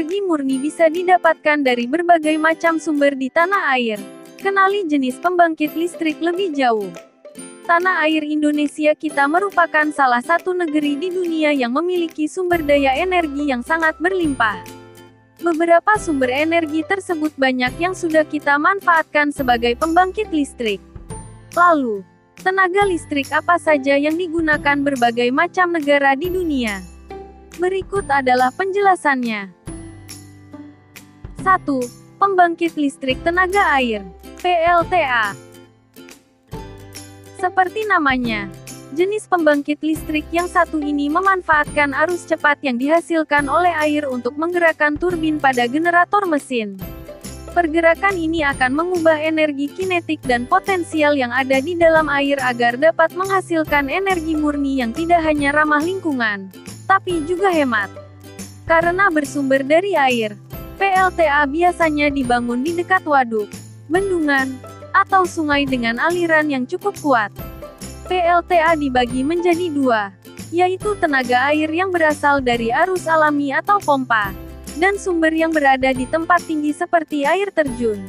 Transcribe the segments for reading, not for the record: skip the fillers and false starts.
Energi murni bisa didapatkan dari berbagai macam sumber di tanah air. Kenali jenis pembangkit listrik lebih jauh. Tanah air Indonesia kita merupakan salah satu negeri di dunia yang memiliki sumber daya energi yang sangat berlimpah. Beberapa sumber energi tersebut banyak yang sudah kita manfaatkan sebagai pembangkit listrik. Lalu, tenaga listrik apa saja yang digunakan berbagai macam negara di dunia? Berikut adalah penjelasannya. 1. Pembangkit listrik tenaga air, PLTA. Seperti namanya, jenis pembangkit listrik yang satu ini memanfaatkan arus cepat yang dihasilkan oleh air untuk menggerakkan turbin pada generator mesin. Pergerakan ini akan mengubah energi kinetik dan potensial yang ada di dalam air agar dapat menghasilkan energi murni yang tidak hanya ramah lingkungan, tapi juga hemat. Karena bersumber dari air, PLTA biasanya dibangun di dekat waduk, bendungan, atau sungai dengan aliran yang cukup kuat. PLTA dibagi menjadi dua, yaitu tenaga air yang berasal dari arus alami atau pompa, dan sumber yang berada di tempat tinggi seperti air terjun.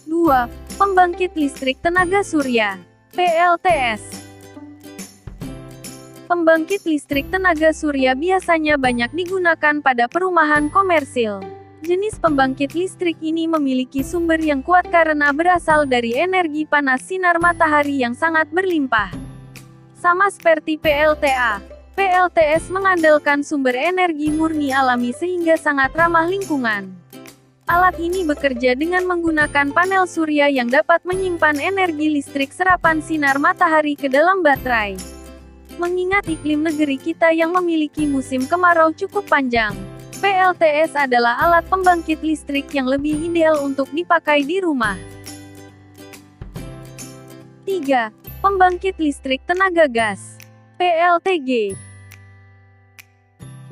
2. Pembangkit listrik tenaga surya, PLTS. Pembangkit listrik tenaga surya biasanya banyak digunakan pada perumahan komersil. Jenis pembangkit listrik ini memiliki sumber yang kuat karena berasal dari energi panas sinar matahari yang sangat berlimpah. Sama seperti PLTA, PLTS mengandalkan sumber energi murni alami sehingga sangat ramah lingkungan. Alat ini bekerja dengan menggunakan panel surya yang dapat menyimpan energi listrik serapan sinar matahari ke dalam baterai. Mengingat iklim negeri kita yang memiliki musim kemarau cukup panjang, PLTS adalah alat pembangkit listrik yang lebih ideal untuk dipakai di rumah. 3. Pembangkit listrik tenaga gas, PLTG.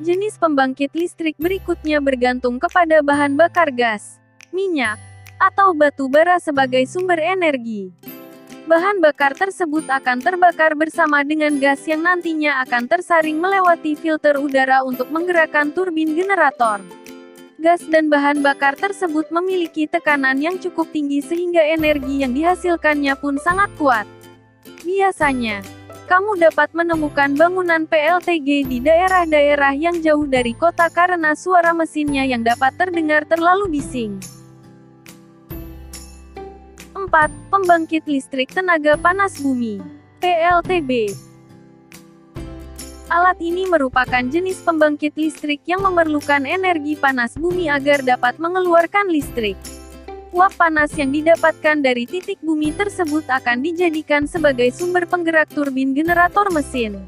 Jenis pembangkit listrik berikutnya bergantung kepada bahan bakar gas, minyak, atau batu bara sebagai sumber energi. Bahan bakar tersebut akan terbakar bersama dengan gas yang nantinya akan tersaring melewati filter udara untuk menggerakkan turbin generator. Gas dan bahan bakar tersebut memiliki tekanan yang cukup tinggi sehingga energi yang dihasilkannya pun sangat kuat. Biasanya, kamu dapat menemukan bangunan PLTG di daerah-daerah yang jauh dari kota karena suara mesinnya yang dapat terdengar terlalu bising. 4. Pembangkit listrik tenaga panas bumi, PLTB. Alat ini merupakan jenis pembangkit listrik yang memerlukan energi panas bumi agar dapat mengeluarkan listrik. Uap panas yang didapatkan dari titik bumi tersebut akan dijadikan sebagai sumber penggerak turbin generator mesin.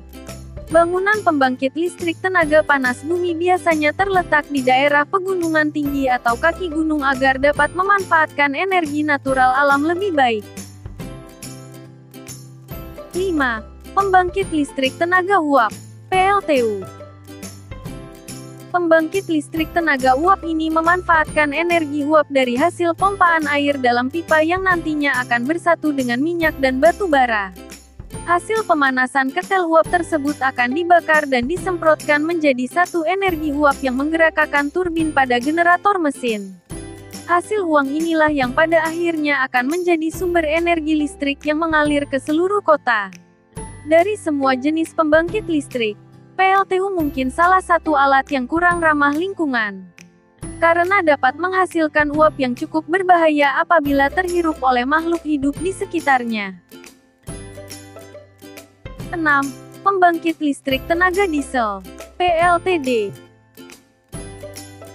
Bangunan pembangkit listrik tenaga panas bumi biasanya terletak di daerah pegunungan tinggi atau kaki gunung agar dapat memanfaatkan energi natural alam lebih baik. 5. Pembangkit listrik tenaga uap, PLTU. Pembangkit listrik tenaga uap ini memanfaatkan energi uap dari hasil pompaan air dalam pipa yang nantinya akan bersatu dengan minyak dan batu bara. Hasil pemanasan ketel uap tersebut akan dibakar dan disemprotkan menjadi satu energi uap yang menggerakkan turbin pada generator mesin. Hasil uang inilah yang pada akhirnya akan menjadi sumber energi listrik yang mengalir ke seluruh kota. Dari semua jenis pembangkit listrik, PLTU mungkin salah satu alat yang kurang ramah lingkungan. Karena dapat menghasilkan uap yang cukup berbahaya apabila terhirup oleh makhluk hidup di sekitarnya. 6. Pembangkit listrik tenaga diesel, PLTD.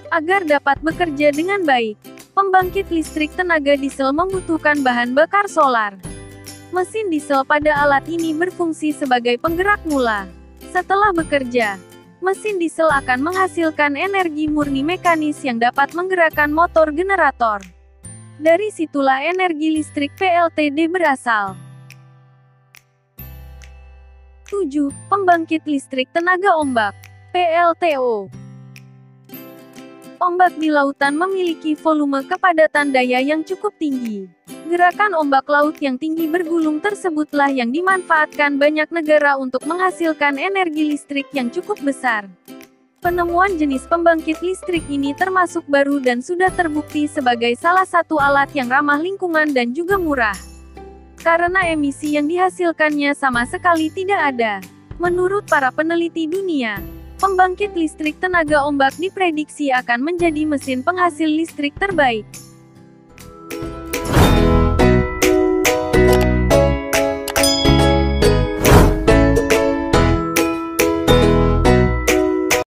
Agar dapat bekerja dengan baik, pembangkit listrik tenaga diesel membutuhkan bahan bakar solar. Mesin diesel pada alat ini berfungsi sebagai penggerak mula. Setelah bekerja, mesin diesel akan menghasilkan energi murni mekanis yang dapat menggerakkan motor generator. Dari situlah energi listrik PLTD berasal. 7. Pembangkit listrik tenaga ombak, PLTO. Ombak di lautan memiliki volume kepadatan daya yang cukup tinggi. Gerakan ombak laut yang tinggi bergulung tersebutlah yang dimanfaatkan banyak negara untuk menghasilkan energi listrik yang cukup besar. Penemuan jenis pembangkit listrik ini termasuk baru dan sudah terbukti sebagai salah satu alat yang ramah lingkungan dan juga murah. Karena emisi yang dihasilkannya sama sekali tidak ada. Menurut para peneliti dunia, pembangkit listrik tenaga ombak diprediksi akan menjadi mesin penghasil listrik terbaik.